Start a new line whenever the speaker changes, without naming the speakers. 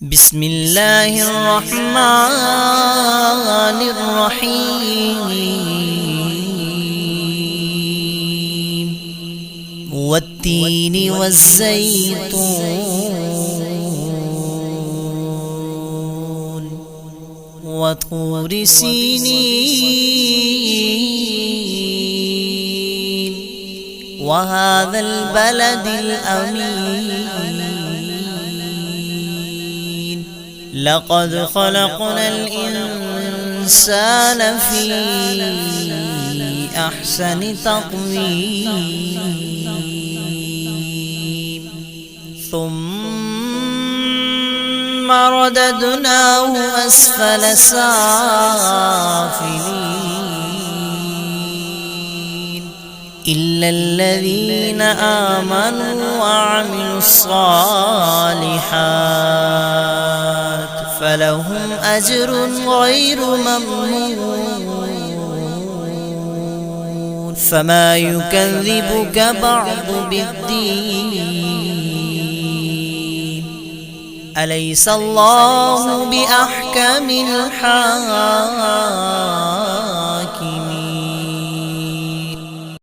بسم الله الرحمن الرحيم والتين والزيتون وطور سينين وهذا البلد الأمين لقد خلقنا الإنسان في أحسن تقويم ثم رددناه أسفل سافلين إلا الذين آمنوا وعملوا الصالحات فلهم أجر غير ممنون فما يكذبك بعد بالدين أليس الله بأحكم الحاكمين